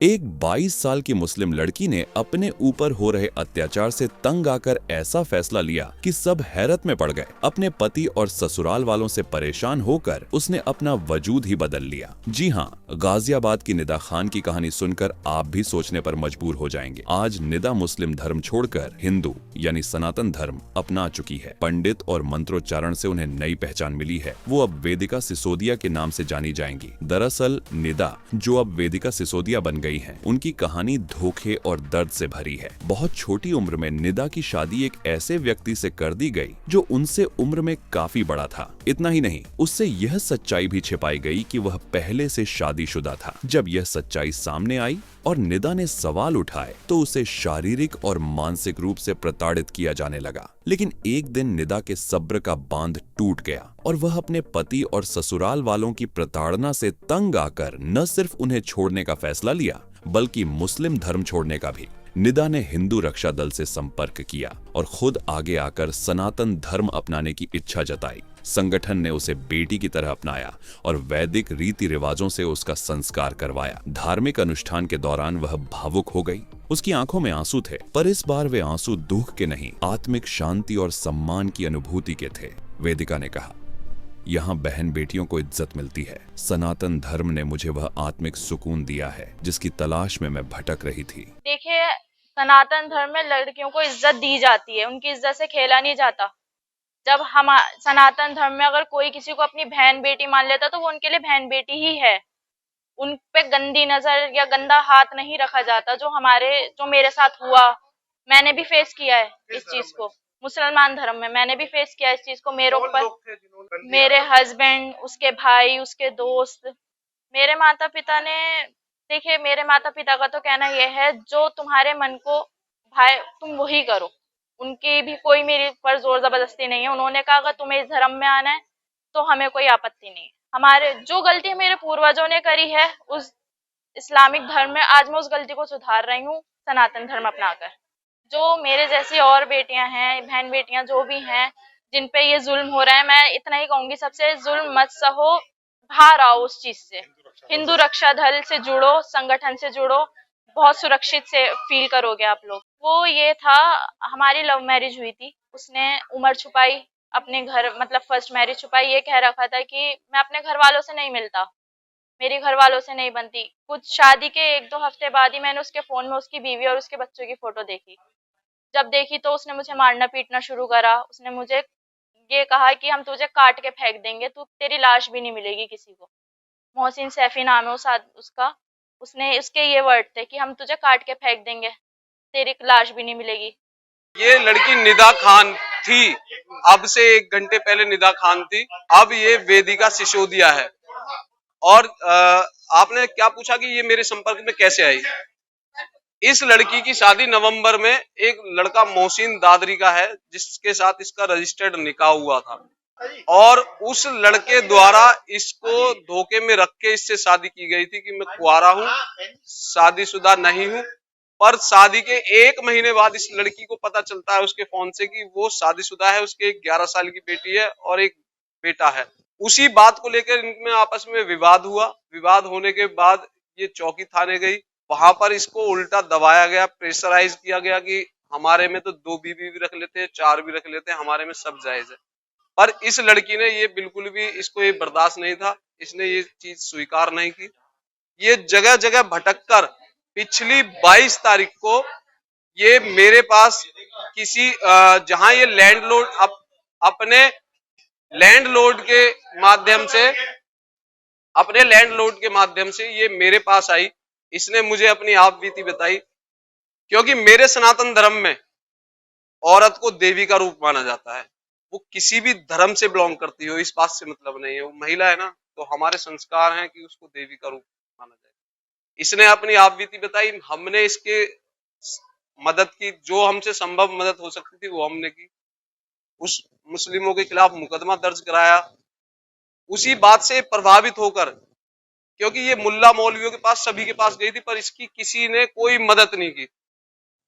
एक 22 साल की मुस्लिम लड़की ने अपने ऊपर हो रहे अत्याचार से तंग आकर ऐसा फैसला लिया कि सब हैरत में पड़ गए। अपने पति और ससुराल वालों से परेशान होकर उसने अपना वजूद ही बदल लिया। जी हाँ, गाजियाबाद की निदा खान की कहानी सुनकर आप भी सोचने पर मजबूर हो जाएंगे। आज निदा मुस्लिम धर्म छोड़कर हिंदू यानी सनातन धर्म अपना चुकी है। पंडित और मंत्रोच्चारण से उन्हें नई पहचान मिली है। वो अब वेदिका सिसोदिया के नाम से जानी जाएंगी। दरअसल निदा, जो अब वेदिका सिसोदिया बन गई हैं, उनकी कहानी धोखे और दर्द से भरी है। बहुत छोटी उम्र में निदा की शादी एक ऐसे व्यक्ति से कर दी गई जो उनसे उम्र में काफी बड़ा था। इतना ही नहीं, उससे यह सच्चाई भी छिपाई गई कि वह पहले से शादीशुदा था। जब यह सच्चाई सामने आई और निदा ने सवाल उठाए तो उसे शारीरिक और मानसिक रूप से प्रताड़ित किया जाने लगा। लेकिन एक दिन निदा के सब्र का बांध टूट गया और वह अपने पति और ससुराल वालों की प्रताड़ना से तंग आकर न सिर्फ उन्हें छोड़ने का फैसला लिया बल्कि मुस्लिम धर्म छोड़ने का भी। निदा ने हिंदू रक्षा दल से संपर्क किया और खुद आगे आकर सनातन धर्म अपनाने की इच्छा जताई। संगठन ने उसे बेटी की तरह अपनाया और वैदिक रीति रिवाजों से उसका संस्कार करवाया। धार्मिक अनुष्ठान के दौरान वह भावुक हो गई। उसकी आंखों में आंसू थे, पर इस बार वे आंसू दुख के नहीं, आत्मिक शांति और सम्मान की अनुभूति के थे। वेदिका ने कहा, यहाँ बहन बेटियों को इज्जत मिलती है। सनातन धर्म ने मुझे वह आत्मिक सुकून दिया है जिसकी तलाश में मैं भटक रही थी। देखिए, सनातन धर्म में लड़कियों को इज्जत दी जाती है, उनकी इज्जत से खेला नहीं जाता। जब हम सनातन धर्म में अगर कोई किसी को अपनी बहन बेटी मान लेता तो वो उनके लिए बहन बेटी ही है। उन पे गंदी नजर या गंदा हाथ नहीं रखा जाता। जो मेरे साथ हुआ, मैंने भी फेस किया है इस चीज को। मुसलमान धर्म में मैंने भी फेस किया इस चीज को। मेरे ऊपर मेरे हस्बैंड, उसके भाई, उसके दोस्त, मेरे माता पिता ने, देखिए मेरे माता पिता का तो कहना यह है, जो तुम्हारे मन को भाई तुम वही करो। उनकी भी कोई मेरे पर जोर जबरदस्ती नहीं है। उन्होंने कहा अगर तुम्हें इस धर्म में आना है तो हमें कोई आपत्ति नहीं है। हमारे जो गलती मेरे पूर्वजों ने करी है उस इस्लामिक धर्म में, आज मैं उस गलती को सुधार रही हूँ सनातन धर्म अपनाकर। जो मेरे जैसी और बेटियां हैं, बहन बेटियां जो भी हैं, जिन पे ये जुल्म हो रहा है, मैं इतना ही कहूंगी, सबसे जुल्म मत सहो, बाहर आओ उस चीज से। हिंदू रक्षा दल से जुड़ो, संगठन से जुड़ो, बहुत सुरक्षित से फील करोगे आप लोग। वो ये था, हमारी लव मैरिज हुई थी। उसने उम्र छुपाई, अपने घर मतलब फर्स्ट मैरिज छुपाई। ये कह रखा था कि मैं अपने घर वालों से नहीं मिलता, मेरी घर वालों से नहीं बनती। कुछ शादी के 1-2 हफ्ते बाद ही मैंने उसके फोन में उसकी बीवी और उसके बच्चों की फोटो देखी। जब देखी तो उसने मुझे मारना पीटना शुरू करा। उसने मुझे ये कहा कि हम तुझे काट के फेंक देंगे, तू तेरी लाश भी नहीं मिलेगी किसी को। मोहसिन सैफी नाम है उसका। उसने उसके ये वर्ड थे कि हम तुझे काट के फेंक देंगे, तेरी लाश भी नहीं मिलेगी। ये लड़की निदा खान थी, अब से 1 घंटे पहले निदा खान थी, अब ये वेदिका सिसोदिया है। और आपने क्या पूछा कि ये मेरे संपर्क में कैसे आई। इस लड़की की शादी नवंबर में एक लड़का मोहसिन दादरी का है जिसके साथ इसका रजिस्टर्ड निकाह हुआ था, और उस लड़के द्वारा इसको धोखे में रख के इससे शादी की गई थी कि मैं कुंवारा हूँ, शादीशुदा नहीं हूँ। पर शादी के 1 महीने बाद इस लड़की को पता चलता है उसके फोन से कि वो शादीशुदा है, उसके एक 11 साल की बेटी है और एक बेटा है। उसी बात को लेकर इनमें आपस में विवाद हुआ। विवाद होने के बाद ये चौकी थाने गई, वहां पर इसको उल्टा दबाया गया, प्रेशराइज किया गया कि हमारे में तो 2 बीवी भी रख लेते हैं, 4 भी रख लेते हैं, हमारे में सब जायज है। पर इस लड़की ने ये बिल्कुल भी, इसको ये बर्दाश्त नहीं था, इसने ये चीज स्वीकार नहीं की। ये जगह जगह भटक कर पिछली 22 तारीख को ये मेरे पास किसी जहां ये लैंडलॉर्ड अपने लैंडलॉर्ड के माध्यम से अपने लैंडलॉर्ड के माध्यम से ये मेरे पास आई। इसने मुझे अपनी आप बीती बताई, क्योंकि मेरे सनातन धर्म में औरत को देवी का रूप माना जाता है। वो किसी भी धर्म से बिलोंग करती हो, इस बात से मतलब नहीं है। वो महिला है ना, तो हमारे संस्कार हैं कि उसको देवी का रूप माना जाए। इसने अपनी आप बीती बताई, हमने इसके मदद की, जो हमसे संभव मदद हो सकती थी वो हमने की। उस मुस्लिमों के खिलाफ मुकदमा दर्ज कराया। उसी बात से प्रभावित होकर, क्योंकि ये मुल्ला मौलवियों के पास, सभी के पास गई थी, पर इसकी किसी ने कोई मदद नहीं की।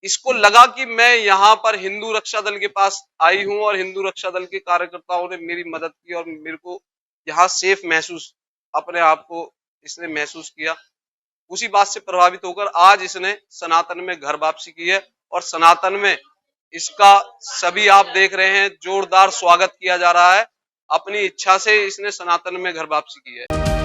इसको लगा कि मैं यहाँ पर हिंदू रक्षा दल के पास आई हूँ और हिंदू रक्षा दल के कार्यकर्ताओं ने मेरी मदद की और मेरे को यहाँ सेफ महसूस, अपने आप को इसने महसूस किया। उसी बात से प्रभावित होकर आज इसने सनातन में घर वापसी की है और सनातन में इसका सभी आप देख रहे हैं जोरदार स्वागत किया जा रहा है। अपनी इच्छा से इसने सनातन में घर वापसी की है।